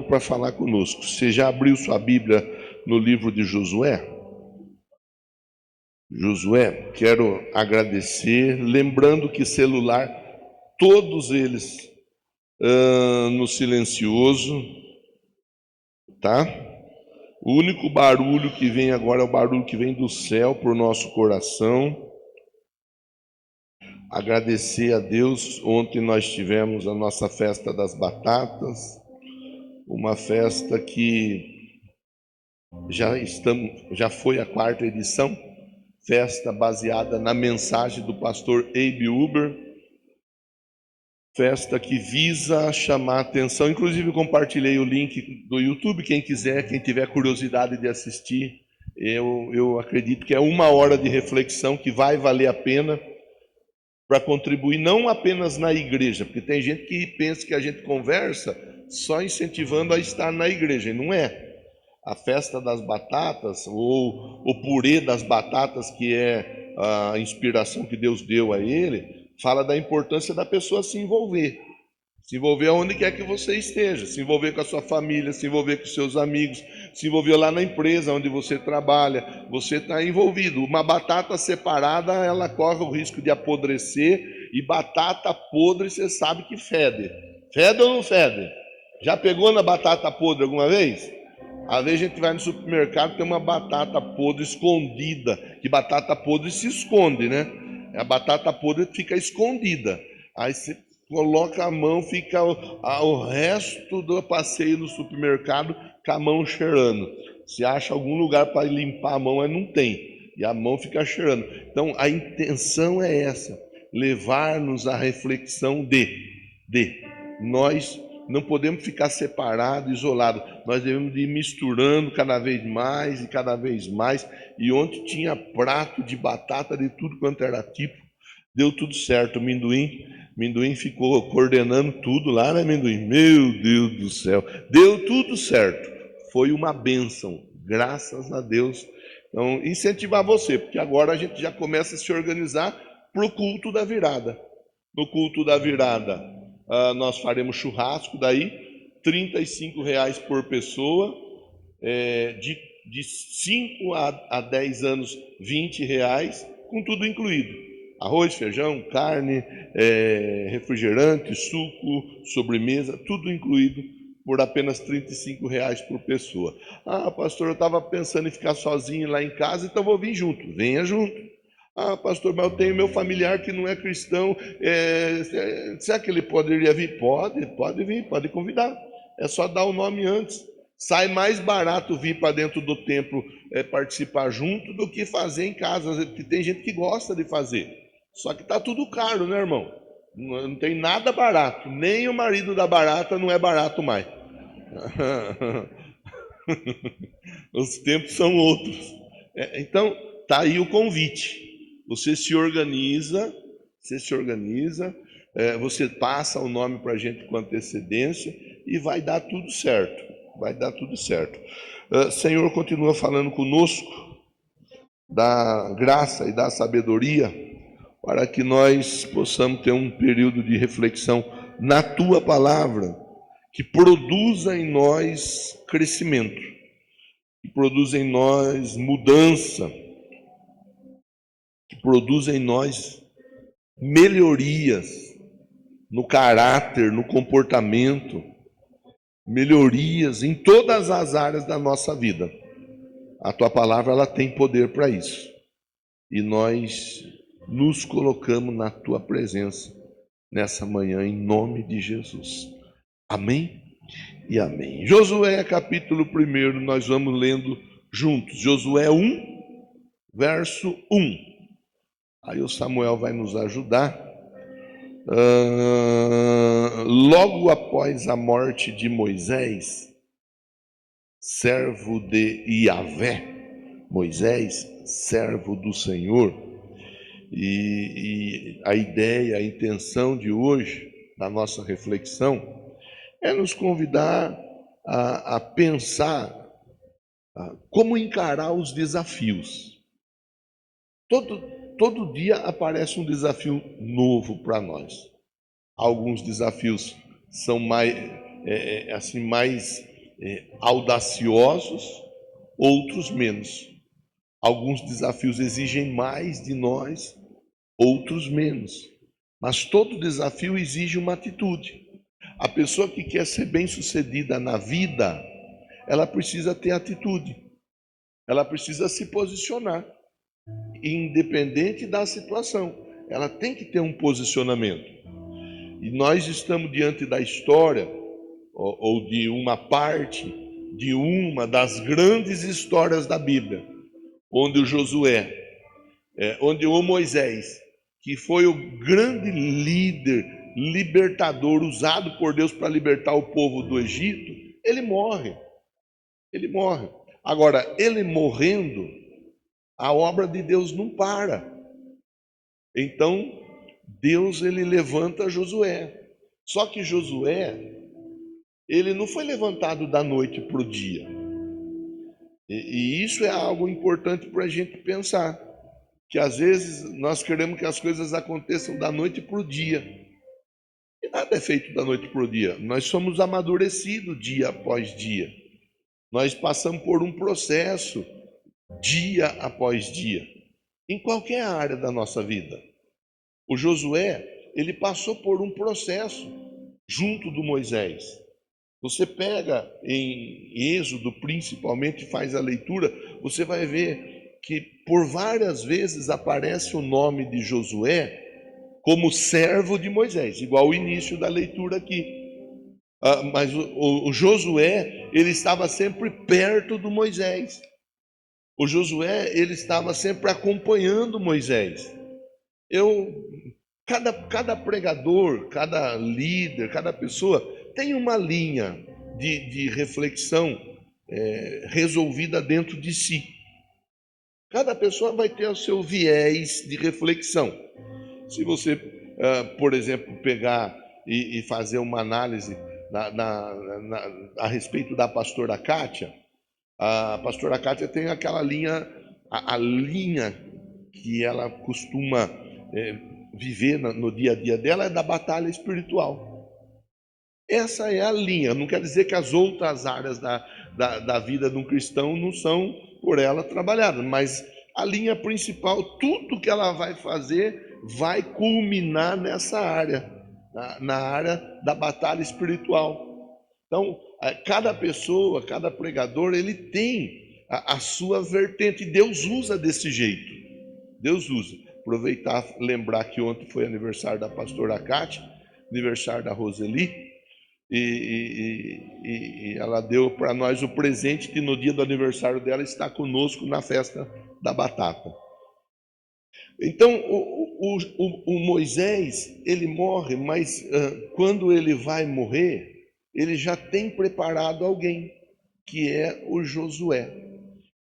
para falar conosco. Você já abriu sua Bíblia no livro de Josué? Josué, quero agradecer, lembrando que celular, todos eles no silencioso, tá? O único barulho que vem agora é o barulho que vem do céu para o nosso coração. Agradecer a Deus, ontem nós tivemos a nossa festa das batatas, uma festa que já foi a 4ª edição, festa baseada na mensagem do pastor Abe Uber, festa que visa chamar a atenção. Inclusive compartilhei o link do YouTube, quem quiser, quem tiver curiosidade de assistir, eu acredito que é 1 hora de reflexão que vai valer a pena para contribuir não apenas na igreja, porque tem gente que pensa que a gente conversa só incentivando a estar na igreja, e não é. A festa das batatas, ou o purê das batatas, que é a inspiração que Deus deu a ele, fala da importância da pessoa se envolver aonde quer que você esteja, se envolver com a sua família, se envolver com os seus amigos, se envolver lá na empresa onde você trabalha, você está envolvido. Uma batata separada, ela corre o risco de apodrecer, e batata podre você sabe que fede. Fede ou não fede? Já pegou na batata podre alguma vez? Às vezes a gente vai no supermercado, tem uma batata podre escondida, que batata podre se esconde, né? A batata podre fica escondida. Aí você coloca a mão, fica o resto do passeio no supermercado com a mão cheirando. Você acha algum lugar para limpar a mão, mas não tem. E a mão fica cheirando. Então a intenção é essa, levar-nos à reflexão de nós não podemos ficar separados, isolados. Nós devemos ir misturando cada vez mais e cada vez mais. E ontem tinha prato de batata de tudo quanto era tipo. Deu tudo certo. O Minduim ficou coordenando tudo lá, né, Minduim? Meu Deus do céu. Deu tudo certo. Foi uma bênção. Graças a Deus. Então, incentivar você, porque agora a gente já começa a se organizar para o culto da virada. No culto da virada, nós faremos churrasco daí, R$ 35 por pessoa, de 5 a 10 anos, R$ 20, com tudo incluído. Arroz, feijão, carne, refrigerante, suco, sobremesa, tudo incluído por apenas R$ 35 por pessoa. Ah, pastor, eu estava pensando em ficar sozinho lá em casa, então vou vir junto. Venha junto. Ah, pastor, mas eu tenho meu familiar que não é cristão, será que ele poderia vir? Pode vir, pode convidar. É só dar o nome antes. Sai mais barato vir para dentro do templo participar junto do que fazer em casa, porque tem gente que gosta de fazer. Só que está tudo caro, né, irmão? Não tem nada barato. Nem o marido da barata não é barato mais. Os tempos são outros. Então, tá aí o convite. Você se organiza, você passa o nome para a gente com antecedência e vai dar tudo certo. Vai dar tudo certo. Senhor, continua falando conosco da graça e da sabedoria para que nós possamos ter um período de reflexão na Tua palavra que produza em nós crescimento, que produza em nós mudança, que produza em nós melhorias no caráter, no comportamento, melhorias em todas as áreas da nossa vida. A Tua palavra, ela tem poder para isso. E nós nos colocamos na Tua presença nessa manhã, em nome de Jesus. Amém e amém. Josué, capítulo 1, nós vamos lendo juntos. Josué 1, verso 1. Aí o Samuel vai nos ajudar. Logo após a morte de Moisés, servo de Iavé, Moisés, servo do Senhor, e a ideia, a intenção de hoje, da nossa reflexão, é nos convidar a pensar como encarar os desafios. Todo dia aparece um desafio novo para nós. Alguns desafios são assim mais audaciosos, outros menos. Alguns desafios exigem mais de nós, outros menos. Mas todo desafio exige uma atitude. A pessoa que quer ser bem-sucedida na vida, ela precisa ter atitude. Ela precisa se posicionar, independente da situação. Ela tem que ter um posicionamento. E nós estamos diante da história, ou de uma parte, de uma das grandes histórias da Bíblia, onde o Josué, onde o Moisés, que foi o grande líder, libertador, usado por Deus para libertar o povo do Egito, ele morre. Ele morre. Agora, ele morrendo, a obra de Deus não para. Então, Deus ele levanta Josué. Só que Josué, ele não foi levantado da noite para o dia. E isso é algo importante para a gente pensar. Que às vezes nós queremos que as coisas aconteçam da noite para o dia. E nada é feito da noite para o dia. Nós somos amadurecidos dia após dia. Nós passamos por um processo dia após dia, em qualquer área da nossa vida. O Josué, ele passou por um processo junto do Moisés. Você pega em Êxodo, principalmente, faz a leitura, você vai ver que por várias vezes aparece o nome de Josué como servo de Moisés, igual o início da leitura aqui. Mas o Josué, ele estava sempre perto do Moisés. O Josué, ele estava sempre acompanhando Moisés. Cada pregador, cada líder, cada pessoa tem uma linha de reflexão resolvida dentro de si. Cada pessoa vai ter o seu viés de reflexão. Se você, por exemplo, pegar e fazer uma análise a respeito da pastora Kátia, a pastora Kátia tem aquela linha, a linha que ela costuma viver no dia a dia dela é da batalha espiritual. Essa é a linha. Não quer dizer que as outras áreas da vida de um cristão não são por ela trabalhadas, mas a linha principal, tudo que ela vai fazer, vai culminar nessa área, na área da batalha espiritual. Então, cada pessoa, cada pregador, ele tem a sua vertente. Deus usa desse jeito. Deus usa. Aproveitar, lembrar que ontem foi aniversário da pastora Cátia, aniversário da Roseli, e ela deu para nós o presente que no dia do aniversário dela está conosco na festa da batata. Então, o Moisés, ele morre, mas quando ele vai morrer, ele já tem preparado alguém, que é o Josué.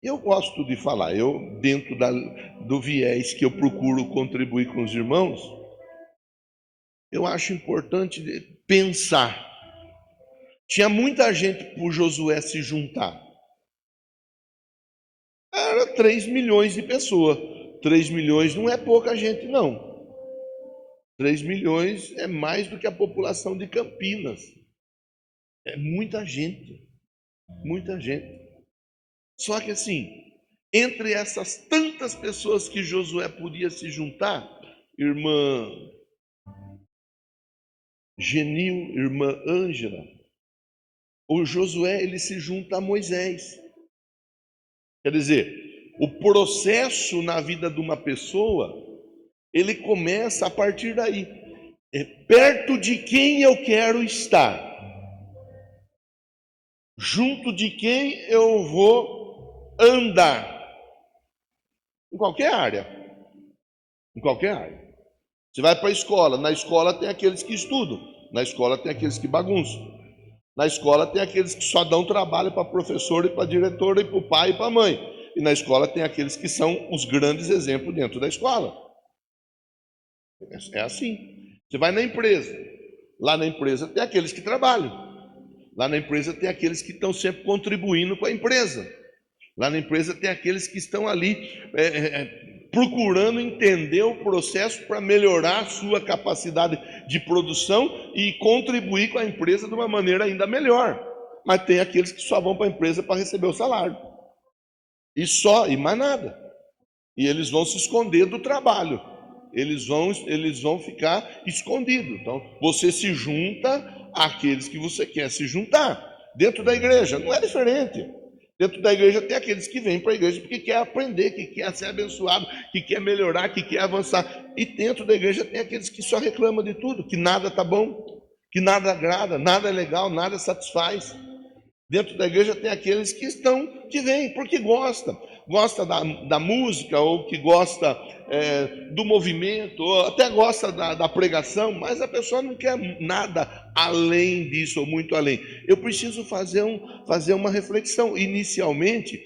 Eu gosto de falar, dentro do viés que eu procuro contribuir com os irmãos, eu acho importante pensar. Tinha muita gente para o Josué se juntar. Era 3 milhões de pessoas. 3 milhões não é pouca gente, não. 3 milhões é mais do que a população de Campinas. É muita gente. Muita gente. Só que assim, entre essas tantas pessoas que Josué podia se juntar, irmã Genil, irmã Ângela, o Josué ele se junta a Moisés. Quer dizer, o processo na vida de uma pessoa, ele começa a partir daí. Perto de quem eu quero estar, junto de quem eu vou andar, em qualquer área. Em qualquer área. Você vai para a escola, na escola tem aqueles que estudam, na escola tem aqueles que bagunçam, na escola tem aqueles que só dão trabalho para professor e para diretor e para o pai e para a mãe, e na escola tem aqueles que são os grandes exemplos dentro da escola. É assim. Você vai na empresa, lá na empresa tem aqueles que trabalham, lá na empresa tem aqueles que estão sempre contribuindo com a empresa, lá na empresa tem aqueles que estão ali procurando entender o processo para melhorar a sua capacidade de produção e contribuir com a empresa de uma maneira ainda melhor. Mas tem aqueles que só vão para a empresa para receber o salário. E mais nada. E eles vão se esconder do trabalho. Eles vão ficar escondidos. Então, você se junta àqueles que você quer se juntar. Dentro da igreja, não é diferente. Dentro da igreja tem aqueles que vêm para a igreja porque quer aprender, que quer ser abençoado, que quer melhorar, que quer avançar. E dentro da igreja tem aqueles que só reclamam de tudo, que nada está bom, que nada agrada, nada é legal, nada satisfaz. Dentro da igreja tem aqueles que vêm porque gosta da música, ou que gosta do movimento, ou até gosta da pregação, mas a pessoa não quer nada além disso, ou muito além. Eu preciso fazer uma reflexão, inicialmente,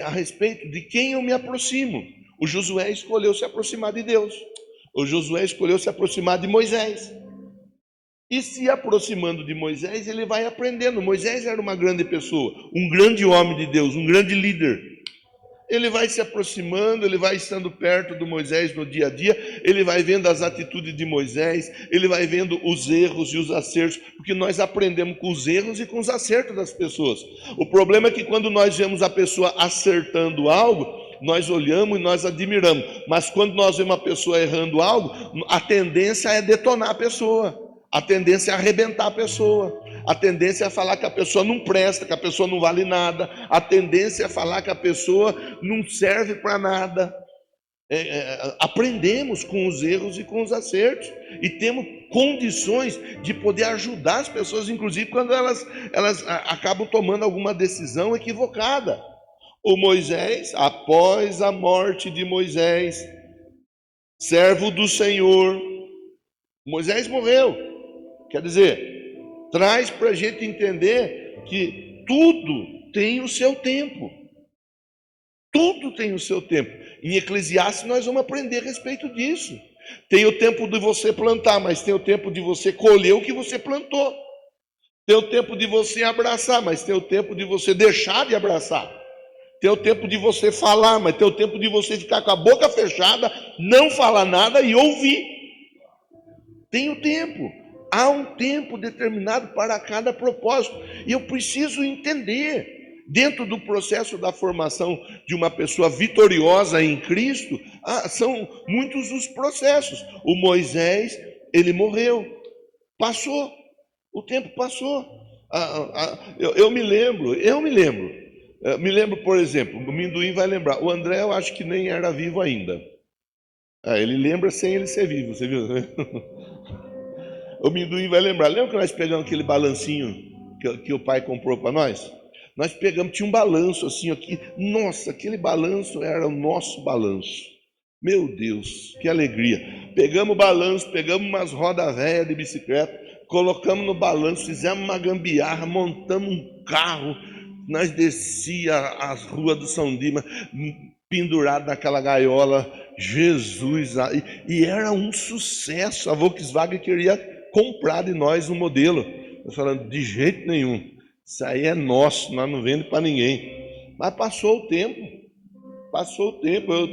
a respeito de quem eu me aproximo. O Josué escolheu se aproximar de Deus. O Josué escolheu se aproximar de Moisés. E se aproximando de Moisés, ele vai aprendendo. Moisés era uma grande pessoa, um grande homem de Deus, um grande líder. Ele vai se aproximando, ele vai estando perto do Moisés no dia a dia, ele vai vendo as atitudes de Moisés, ele vai vendo os erros e os acertos, porque nós aprendemos com os erros e com os acertos das pessoas. O problema é que quando nós vemos a pessoa acertando algo, nós olhamos e nós admiramos. Mas quando nós vemos a pessoa errando algo, a tendência é detonar a pessoa. A tendência é arrebentar a pessoa. A tendência é falar que a pessoa não presta, que a pessoa não vale nada. A tendência é falar que a pessoa não serve para nada. Aprendemos com os erros e com os acertos. E temos condições de poder ajudar as pessoas, inclusive quando elas acabam tomando alguma decisão equivocada. O Moisés, após a morte de Moisés, servo do Senhor, Moisés morreu. Quer dizer, traz para a gente entender que tudo tem o seu tempo. Tudo tem o seu tempo. Em Eclesiastes nós vamos aprender a respeito disso. Tem o tempo de você plantar, mas tem o tempo de você colher o que você plantou. Tem o tempo de você abraçar, mas tem o tempo de você deixar de abraçar. Tem o tempo de você falar, mas tem o tempo de você ficar com a boca fechada, não falar nada e ouvir. Tem o tempo. Há um tempo determinado para cada propósito. E eu preciso entender, dentro do processo da formação de uma pessoa vitoriosa em Cristo, são muitos os processos. O Moisés, ele morreu, passou, o tempo passou. Eu me lembro, por exemplo, o Minduim vai lembrar, o André eu acho que nem era vivo ainda. Ele lembra sem ele ser vivo, você viu? O Minduim vai lembrar. Lembra que nós pegamos aquele balancinho que o pai comprou para nós? Nós pegamos, tinha um balanço assim aqui. Nossa, aquele balanço era o nosso balanço. Meu Deus, que alegria. Pegamos o balanço, pegamos umas rodas velhas de bicicleta, colocamos no balanço, fizemos uma gambiarra, montamos um carro. Nós descia as ruas do São Dimas, pendurado naquela gaiola. Jesus, e era um sucesso. A Volkswagen queria comprar de nós um modelo. Eu falando, de jeito nenhum, isso aí é nosso, nós não vendemos para ninguém. Mas passou o tempo, eu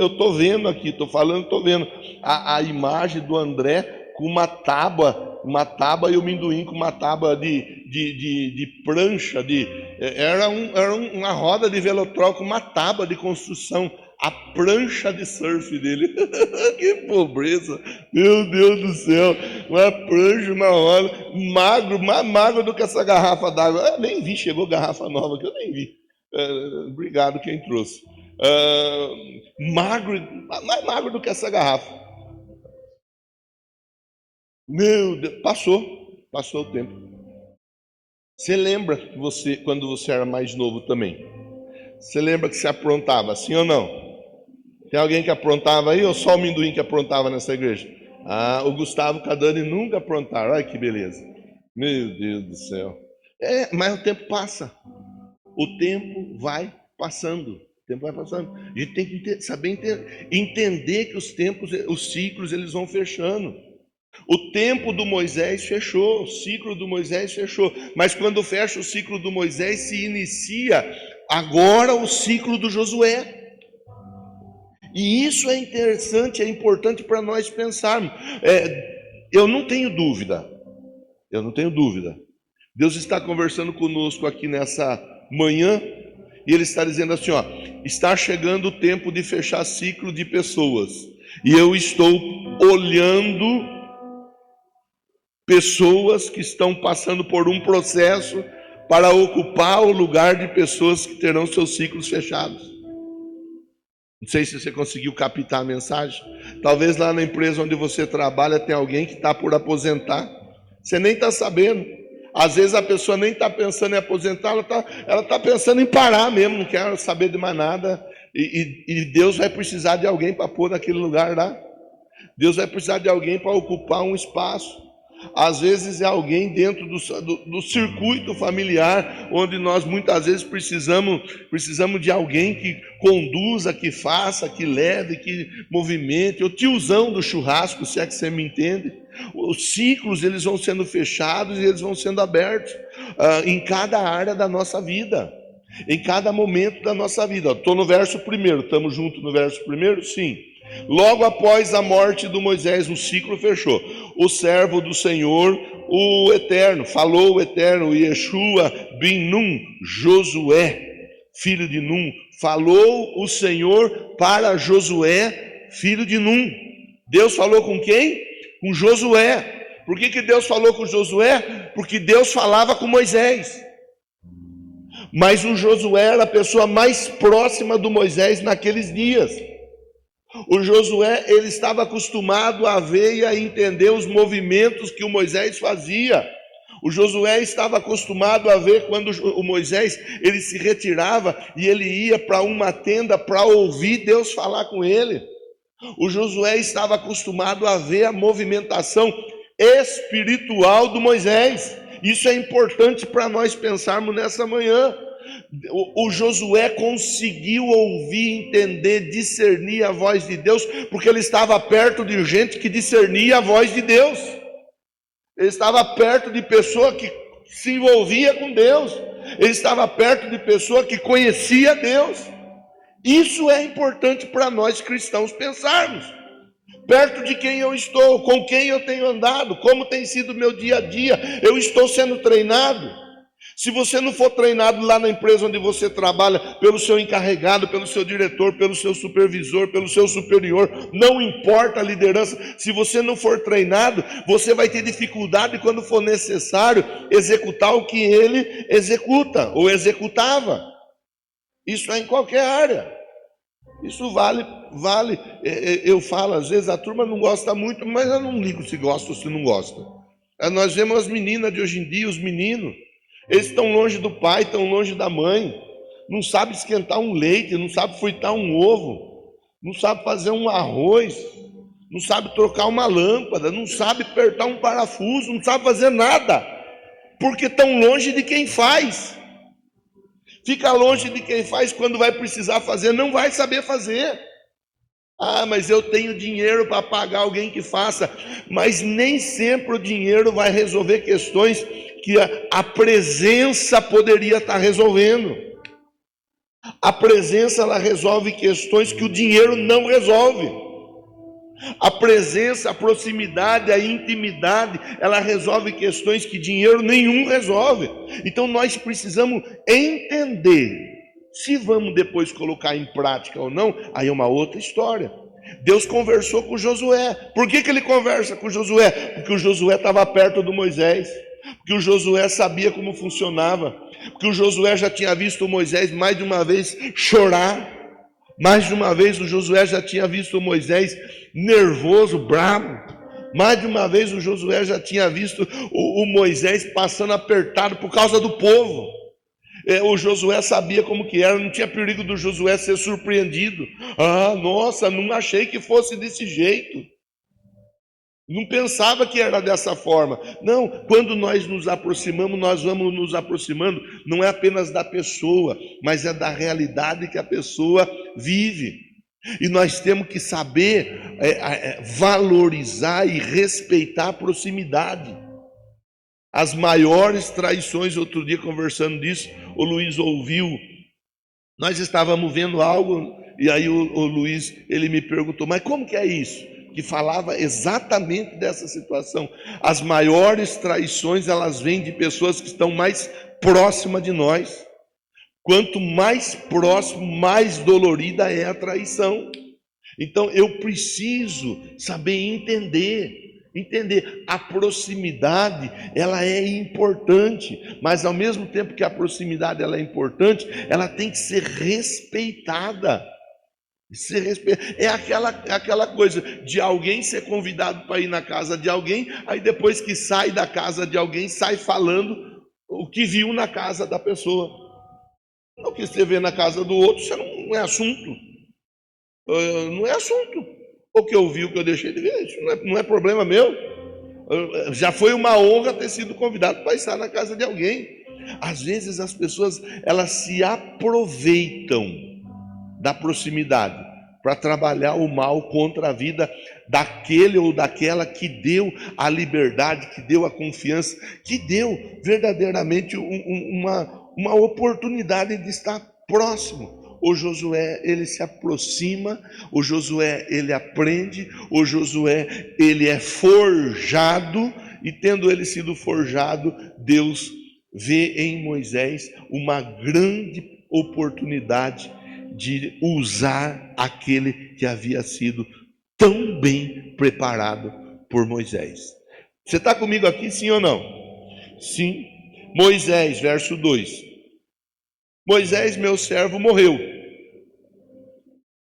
estou vendo aqui, estou vendo a imagem do André com uma tábua e o Minduim com uma tábua de prancha, era uma roda de velotrol com uma tábua de construção, a prancha de surf dele. Que pobreza, meu Deus do céu, uma prancha, uma roda, magro, mais magro do que essa garrafa d'água. Eu nem vi, chegou garrafa nova que eu nem vi. Obrigado quem trouxe. Magro, mais magro do que essa garrafa. Meu Deus, passou o tempo. Você lembra que quando você era mais novo também? Você lembra que você aprontava, sim ou não? Tem alguém que aprontava aí ou só o Minduim que aprontava nessa igreja? O Gustavo e a Dani nunca aprontaram, olha que beleza. Meu Deus do céu. Mas o tempo passa. O tempo vai passando. A gente tem que saber entender que os tempos, os ciclos, eles vão fechando. O tempo do Moisés fechou, o ciclo do Moisés fechou. Mas quando fecha o ciclo do Moisés, se inicia agora o ciclo do Josué. E isso é interessante, é importante para nós pensarmos. Eu não tenho dúvida, Deus está conversando conosco aqui nessa manhã, e Ele está dizendo assim, ó, está chegando o tempo de fechar ciclo de pessoas, e eu estou olhando pessoas que estão passando por um processo para ocupar o lugar de pessoas que terão seus ciclos fechados. Não sei se você conseguiu captar a mensagem. Talvez lá na empresa onde você trabalha tem alguém que está por aposentar. Você nem está sabendo. Às vezes a pessoa nem está pensando em aposentar, ela está pensando em parar mesmo, não quer saber de mais nada. E Deus vai precisar de alguém para pôr naquele lugar lá. Deus vai precisar de alguém para ocupar um espaço. Às vezes é alguém dentro do circuito familiar, onde nós muitas vezes precisamos de alguém que conduza, que faça, que leve, que movimente, o tiozão do churrasco, se é que você me entende. Os ciclos, eles vão sendo fechados e eles vão sendo abertos em cada área da nossa vida, em cada momento da nossa vida. Estou no verso 1, estamos juntos no verso 1? Sim. Logo após a morte do Moisés, o ciclo fechou. O servo do Senhor, o Eterno, falou o Eterno, Yeshua bin Nun, Josué, filho de Nun, falou o Senhor para Josué, filho de Nun. Deus falou com quem? Com Josué. Por que Deus falou com Josué? Porque Deus falava com Moisés. Mas o Josué era a pessoa mais próxima do Moisés naqueles dias. O Josué, ele estava acostumado a ver e a entender os movimentos que o Moisés fazia. O Josué estava acostumado a ver quando o Moisés, ele se retirava e ele ia para uma tenda para ouvir Deus falar com ele. O Josué estava acostumado a ver a movimentação espiritual do Moisés. Isso é importante para nós pensarmos nessa manhã. O Josué conseguiu ouvir, entender, discernir a voz de Deus, porque ele estava perto de gente que discernia a voz de Deus. Ele estava perto de pessoa que se envolvia com Deus. Ele estava perto de pessoa que conhecia Deus. Isso é importante para nós cristãos pensarmos. Perto de quem eu estou, com quem eu tenho andado, como tem sido o meu dia a dia, eu estou sendo treinado. Se você não for treinado lá na empresa onde você trabalha, pelo seu encarregado, pelo seu diretor, pelo seu supervisor, pelo seu superior, não importa a liderança, se você não for treinado, você vai ter dificuldade quando for necessário executar o que ele executa ou executava. Isso é em qualquer área. Isso vale. Eu falo, às vezes a turma não gosta muito, mas eu não ligo se gosta ou se não gosta. Nós vemos as meninas de hoje em dia, os meninos, eles estão longe do pai, estão longe da mãe, não sabe esquentar um leite, não sabe fritar um ovo, não sabe fazer um arroz, não sabe trocar uma lâmpada, não sabe apertar um parafuso, não sabe fazer nada, porque estão longe de quem faz. Fica longe de quem faz, quando vai precisar fazer, não vai saber fazer. Ah, mas eu tenho dinheiro para pagar alguém que faça. Mas nem sempre o dinheiro vai resolver questões que a presença poderia estar resolvendo. A presença, ela resolve questões que o dinheiro não resolve. A presença, a proximidade, a intimidade, ela resolve questões que dinheiro nenhum resolve. Então nós precisamos entender. Se vamos depois colocar em prática ou não, aí é uma outra história. Deus conversou com Josué. Por que ele conversa com Josué? Porque o Josué estava perto do Moisés. Porque o Josué sabia como funcionava. Porque o Josué já tinha visto o Moisés mais de uma vez chorar. Mais de uma vez o Josué já tinha visto o Moisés nervoso, bravo. Mais de uma vez o Josué já tinha visto o Moisés passando apertado por causa do povo. O Josué sabia como que era, não tinha perigo do Josué ser surpreendido. Ah, nossa, não achei que fosse desse jeito. Não pensava que era dessa forma. Não, quando nós nos aproximamos, nós vamos nos aproximando, não é apenas da pessoa, mas é da realidade que a pessoa vive. E nós temos que saber valorizar e respeitar a proximidade. As maiores traições, outro dia conversando disso, o Luiz ouviu, nós estávamos vendo algo E aí o Luiz, ele me perguntou, mas como que é isso? Que falava exatamente dessa situação. As maiores traições, elas vêm de pessoas que estão mais próximas de nós. Quanto mais próximo, mais dolorida é a traição. Então eu preciso saber entender a proximidade, ela é importante, mas ao mesmo tempo que a proximidade ela é importante, ela tem que ser respeitada. É aquela coisa de alguém ser convidado para ir na casa de alguém, aí depois que sai da casa de alguém, sai falando o que viu na casa da pessoa. O que você vê na casa do outro, isso não é assunto. Não é assunto. O que eu vi, o que eu deixei de ver, isso não é problema meu. Já foi uma honra ter sido convidado para estar na casa de alguém. Às vezes as pessoas, elas se aproveitam da proximidade para trabalhar o mal contra a vida daquele ou daquela que deu a liberdade, que deu a confiança, que deu verdadeiramente uma oportunidade de estar próximo. O Josué, ele se aproxima, o Josué, ele aprende, o Josué, ele é forjado, e tendo ele sido forjado, Deus vê em Moisés uma grande oportunidade de usar aquele que havia sido tão bem preparado por Moisés. Você está comigo aqui, sim ou não? Sim. Moisés, verso 2. Moisés, meu servo, morreu.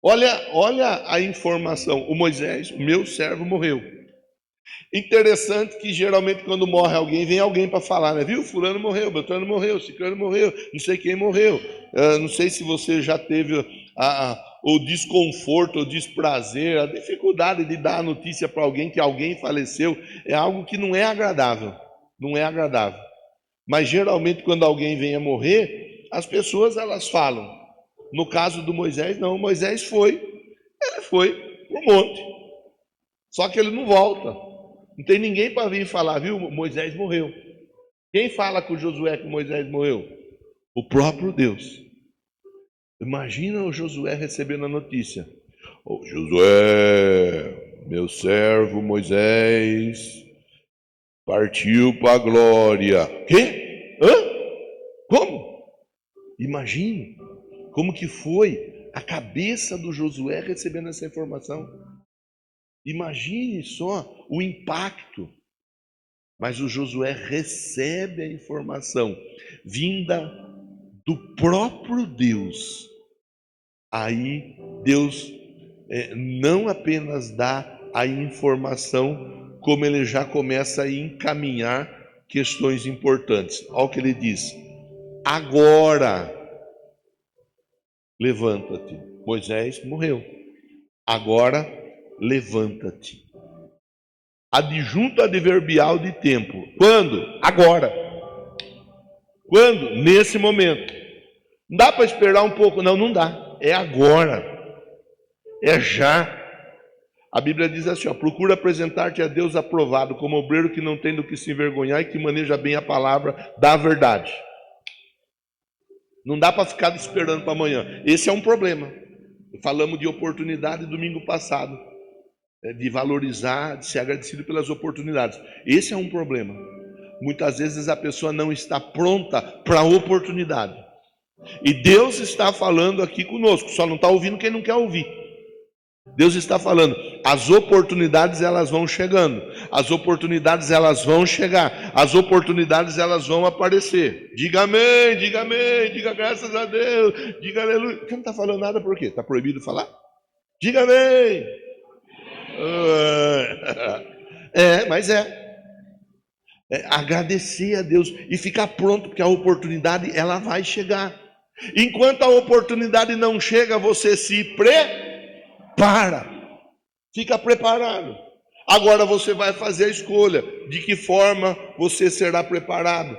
Olha a informação. O Moisés, o meu servo, morreu. Interessante que geralmente quando morre alguém, vem alguém para falar, né? Viu? Fulano morreu, Beltrano morreu, Ciclano morreu, não sei quem morreu. Não sei se você já teve o desconforto, o desprazer, a dificuldade de dar a notícia para alguém que alguém faleceu. É algo que não é agradável. Não é agradável. Mas geralmente quando alguém vem a morrer, as pessoas elas falam. No caso do Moisés, não. Moisés foi para o monte. Só que ele não volta. Não tem ninguém para vir falar, viu? Moisés morreu. Quem fala com Josué que Moisés morreu? O próprio Deus. Imagina o Josué recebendo a notícia. Ô Josué, meu servo Moisés partiu para a glória. Quê? Como? Imagine como que foi a cabeça do Josué recebendo essa informação. Imagine só o impacto. Mas o Josué recebe a informação vinda do próprio Deus. Aí Deus não apenas dá a informação, como ele já começa a encaminhar questões importantes. Olha o que ele diz: agora levanta-te. Moisés morreu. Agora levanta-te. Adjunto adverbial de tempo. Quando? Agora. Quando? Nesse momento. Não dá para esperar um pouco? Não dá. É agora. É já. A Bíblia diz assim, procura apresentar-te a Deus aprovado, como obreiro que não tem do que se envergonhar e que maneja bem a palavra da verdade. Não dá para ficar esperando para amanhã. Esse é um problema. Falamos de oportunidade domingo passado. De valorizar, de ser agradecido pelas oportunidades. Esse é um problema. Muitas vezes a pessoa não está pronta para a oportunidade. E Deus está falando aqui conosco, só não está ouvindo quem não quer ouvir. Deus está falando, as oportunidades elas vão chegando, as oportunidades elas vão chegar, as oportunidades elas vão aparecer. Diga amém, diga graças a Deus, diga aleluia. Você não está falando nada por quê? Está proibido falar? Diga amém. Mas agradecer a Deus e ficar pronto, porque a oportunidade ela vai chegar. Enquanto a oportunidade não chega, você se prepara, fica preparado. Agora você vai fazer a escolha de que forma você será preparado,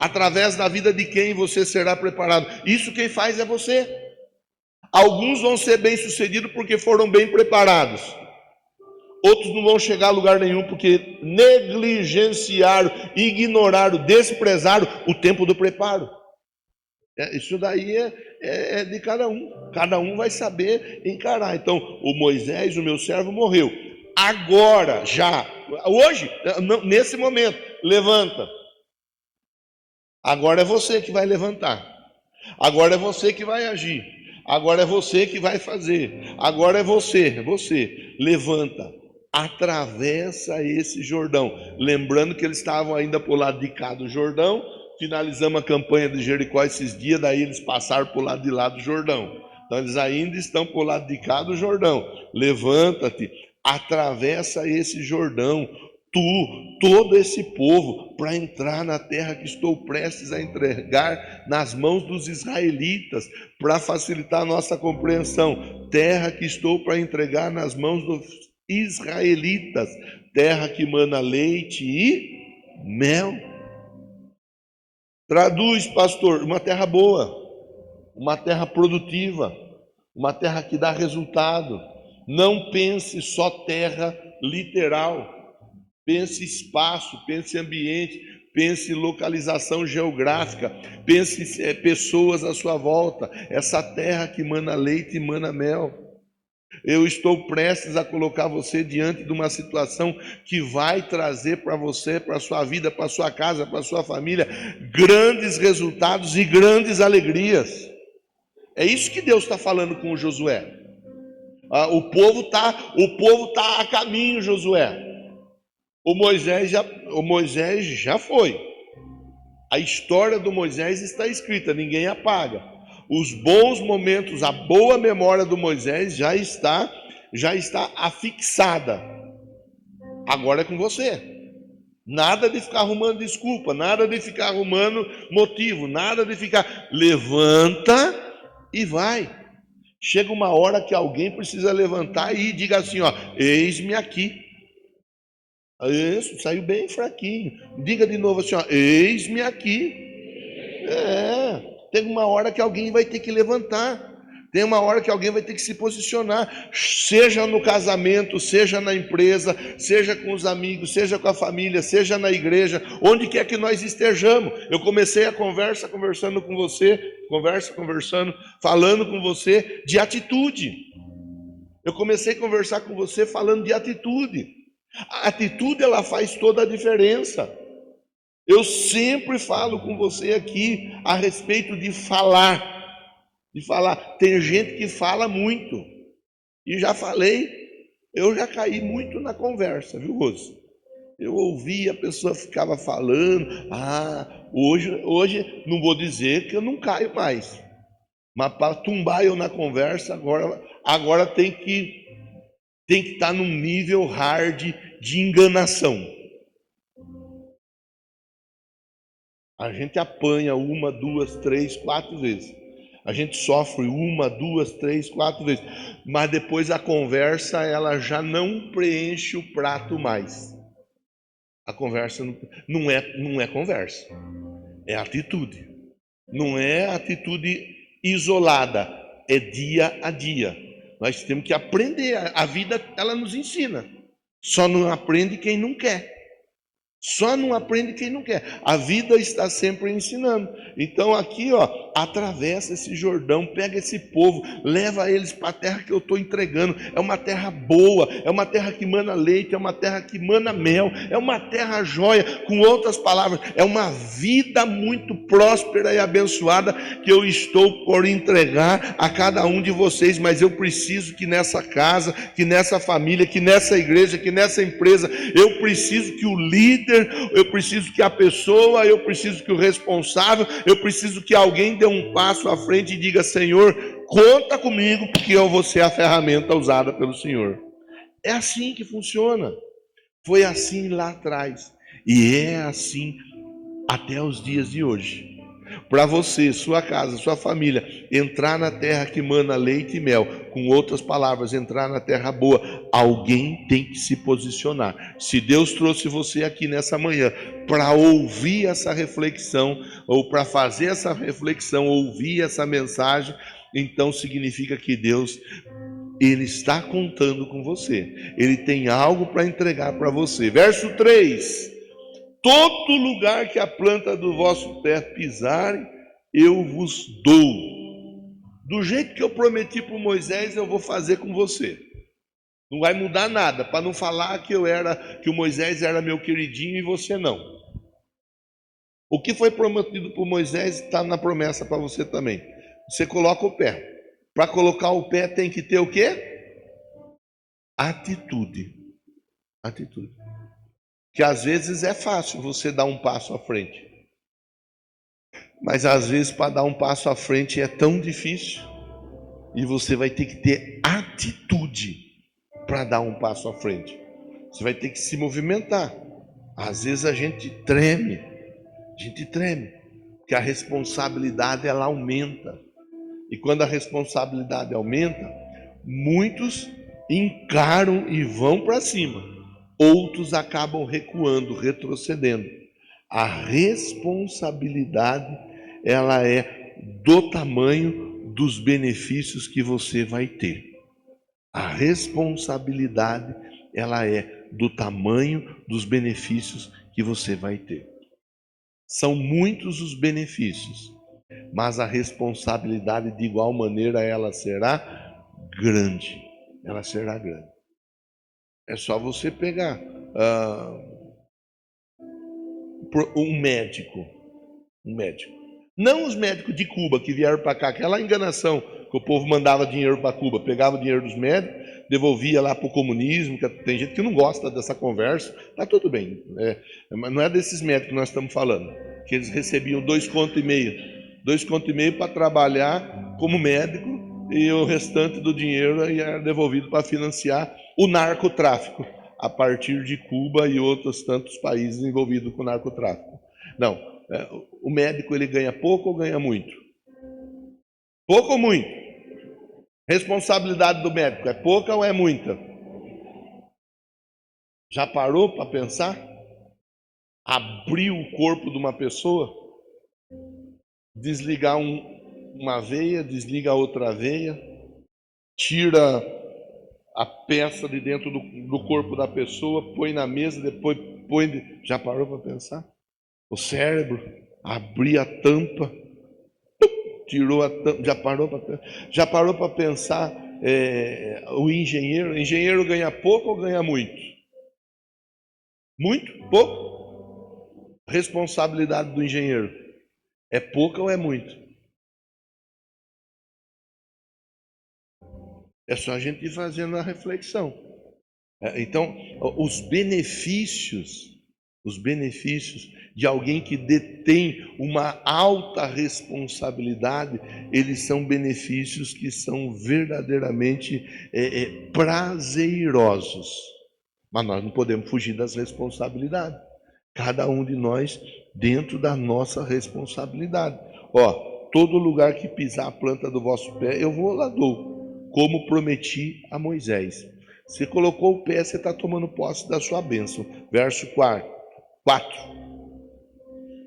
através da vida de quem você será preparado. Isso quem faz é você. Alguns vão ser bem-sucedidos porque foram bem preparados. Outros não vão chegar a lugar nenhum porque negligenciaram, ignoraram, desprezaram o tempo do preparo. Isso daí é de cada um. Cada um vai saber encarar. Então, o Moisés, o meu servo, morreu. Agora, já, hoje, nesse momento, levanta. Agora é você que vai levantar. Agora é você que vai agir. Agora é você que vai fazer. Agora é você. Levanta. Atravessa esse Jordão. Lembrando que eles estavam ainda por lado de cá do Jordão. Finalizamos a campanha de Jericó esses dias, daí eles passaram por lado de lá do Jordão. Então eles ainda estão por lado de cá do Jordão. Levanta-te, atravessa esse Jordão, todo esse povo, para entrar na terra que estou prestes a entregar nas mãos dos israelitas, para facilitar a nossa compreensão. Terra que estou para entregar nas mãos dos israelitas, terra que mana leite e mel. Traduz, pastor, uma terra boa, uma terra produtiva, uma terra que dá resultado. Não pense só terra literal, pense espaço, pense ambiente, pense localização geográfica, pense pessoas à sua volta. Essa terra que mana leite e mana mel. Eu estou prestes a colocar você diante de uma situação que vai trazer para você, para a sua vida, para a sua casa, para a sua família, grandes resultados e grandes alegrias. É isso que Deus está falando com o Josué. O povo tá a caminho, Josué. O Moisés já foi. A história do Moisés está escrita, ninguém apaga. Os bons momentos, a boa memória do Moisés já está afixada. Agora é com você. Nada de ficar arrumando desculpa, nada de ficar arrumando motivo, nada de ficar. Levanta e vai. Chega uma hora que alguém precisa levantar e diga assim, ó, eis-me aqui. Isso, saiu bem fraquinho. Diga de novo assim, ó, eis-me aqui. Tem uma hora que alguém vai ter que levantar. Tem uma hora que alguém vai ter que se posicionar, seja no casamento, seja na empresa, seja com os amigos, seja com a família, seja na igreja, onde quer que nós estejamos. Eu comecei a conversando com você, falando com você de atitude. Eu comecei a conversar com você falando de atitude. A atitude, ela faz toda a diferença. Eu sempre falo com você aqui a respeito de falar. Tem gente que fala muito. E já falei, eu já caí muito na conversa, viu, Rose? Eu ouvi, a pessoa ficava falando. Hoje não vou dizer que eu não caio mais. Mas para tumbar eu na conversa, agora tem que estar num nível hard de enganação. A gente apanha 1, 2, 3, 4 vezes. A gente sofre 1, 2, 3, 4 vezes. Mas depois a conversa, ela já não preenche o prato mais. A conversa não é conversa. É atitude. Não é atitude isolada. É dia a dia. Nós temos que aprender. A vida, ela nos ensina. Só não aprende quem não quer. Só não aprende quem não quer. A vida está sempre ensinando. Então aqui, ó, atravessa esse Jordão, pega esse povo, leva eles para a terra que eu estou entregando. É uma terra boa, é uma terra que mana leite, é uma terra que mana mel, é uma terra joia. Com outras palavras, é uma vida muito próspera e abençoada que eu estou por entregar a cada um de vocês. Mas eu preciso que nessa casa, que nessa família, que nessa igreja, que nessa empresa, eu preciso que o líder, eu preciso que a pessoa, eu preciso que o responsável, eu preciso que alguém dê um passo à frente e diga: Senhor, conta comigo, porque eu vou ser a ferramenta usada pelo Senhor. É assim que funciona. Foi assim lá atrás e é assim até os dias de hoje. Para você, sua casa, sua família, entrar na terra que mana leite e mel, com outras palavras, entrar na terra boa, alguém tem que se posicionar. Se Deus trouxe você aqui nessa manhã para ouvir essa reflexão, ou para fazer essa reflexão, ouvir essa mensagem, então significa que Deus, Ele está contando com você. Ele tem algo para entregar para você. Verso 3. Todo lugar que a planta do vosso pé pisarem, eu vos dou. Do jeito que eu prometi para Moisés, eu vou fazer com você. Não vai mudar nada, para não falar que que o Moisés era meu queridinho e você não. O que foi prometido por Moisés está na promessa para você também. Você coloca o pé. Para colocar o pé tem que ter o quê? Atitude. Atitude. Que às vezes é fácil você dar um passo à frente. Mas às vezes para dar um passo à frente é tão difícil. E você vai ter que ter atitude para dar um passo à frente. Você vai ter que se movimentar. Às vezes a gente treme, porque a responsabilidade ela aumenta. E quando a responsabilidade aumenta, muitos encaram e vão para cima. Outros acabam recuando, retrocedendo. A responsabilidade ela é do tamanho dos benefícios que você vai ter. A responsabilidade ela é do tamanho dos benefícios que você vai ter. São muitos os benefícios, mas a responsabilidade de igual maneira ela será grande. Ela será grande. É só você pegar um médico. Não os médicos de Cuba que vieram para cá, aquela enganação que o povo mandava dinheiro para Cuba, pegava o dinheiro dos médicos, devolvia lá para o comunismo, que tem gente que não gosta dessa conversa, tá tudo bem, mas não é desses médicos que nós estamos falando, que eles recebiam 2,5 conto para trabalhar como médico e o restante do dinheiro era devolvido para financiar o narcotráfico, a partir de Cuba e outros tantos países envolvidos com o narcotráfico. Não. O médico ele ganha pouco ou ganha muito? Pouco ou muito? Responsabilidade do médico é pouca ou é muita? Já parou para pensar? Abrir o corpo de uma pessoa, desligar uma veia, desliga outra veia, tira a peça de dentro do corpo da pessoa, põe na mesa, depois põe. Já parou para pensar? O cérebro, abrir a tampa, tirou a tampa, já parou para pensar o engenheiro ganha pouco ou ganha muito? Muito? Pouco? Responsabilidade do engenheiro é pouca ou é muito? É só a gente ir fazendo a reflexão. Então, os benefícios de alguém que detém uma alta responsabilidade, eles são benefícios que são verdadeiramente prazerosos. Mas nós não podemos fugir das responsabilidades. Cada um de nós dentro da nossa responsabilidade. Todo lugar que pisar a planta do vosso pé, eu vou lá dou, como prometi a Moisés. Você colocou o pé, você está tomando posse da sua bênção. Verso 4.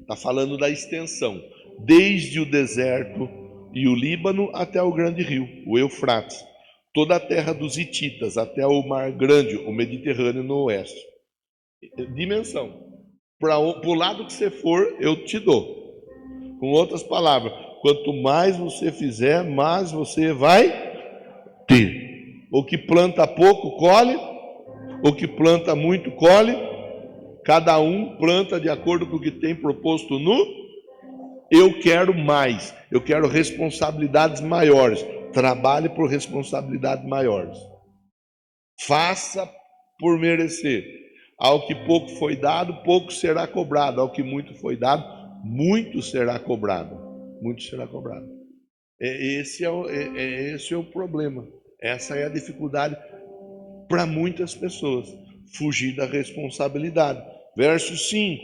Está falando da extensão. Desde o deserto e o Líbano até o grande rio, o Eufrates. Toda a terra dos hititas, até o mar grande, o Mediterrâneo no oeste. Dimensão. Para o lado que você for, eu te dou. Com outras palavras, quanto mais você fizer, mais você vai ter. O que planta pouco, colhe. O que planta muito, colhe. Cada um planta de acordo com o que tem proposto no. Eu quero mais. Eu quero responsabilidades maiores. Trabalhe por responsabilidades maiores. Faça por merecer. Ao que pouco foi dado, pouco será cobrado. Ao que muito foi dado, muito será cobrado. Muito será cobrado. Esse é o problema. Essa é a dificuldade para muitas pessoas. Fugir da responsabilidade. Verso 5.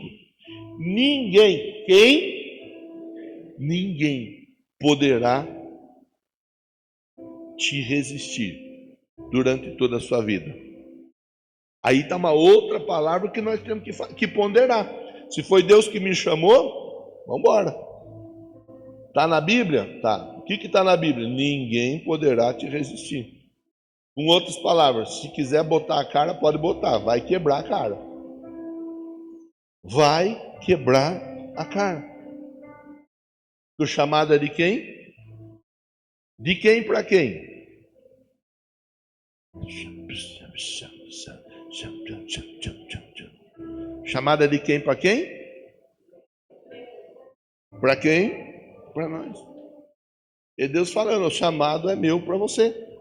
Ninguém poderá te resistir durante toda a sua vida. Aí está uma outra palavra que nós temos que ponderar. Se foi Deus que me chamou, vamos embora. Está na Bíblia? Tá. O que está na Bíblia? Ninguém poderá te resistir. Com outras palavras, se quiser botar a cara, pode botar. Vai quebrar a cara. Vai quebrar a cara. O chamado é de quem? De quem para quem? Chamada de quem para quem? Para quem? Para nós. E Deus falando, o chamado é meu para você.